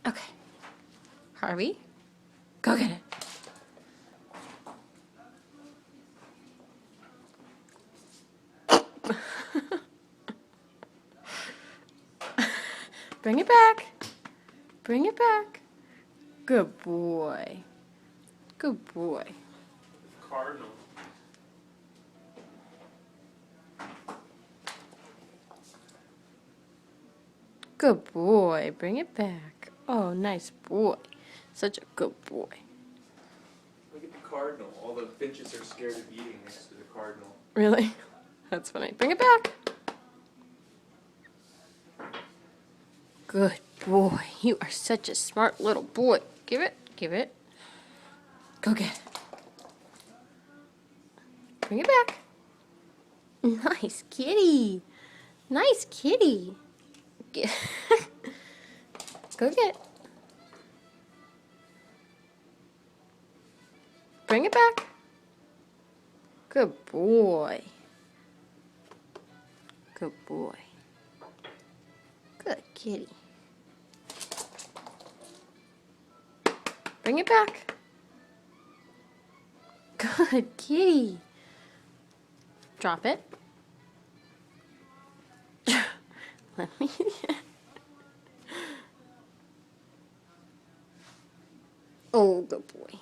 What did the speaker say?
Okay. Harvey, go get it. Bring it back. Bring it back. Good boy. Good boy. Cardinal. Good boy. Bring it back. Oh, nice boy. Such a good boy. Look at the cardinal. All the finches are scared of eating next to the cardinal. Really? That's funny. Bring it back. Good boy. You are such a smart little boy. Give it. Give it. Go get it. Bring it back. Nice kitty. Nice kitty. Go get it. Bring it back. Good boy. Good boy. Good kitty. Bring it back. Good kitty. Drop it. Let me. Oh, good boy.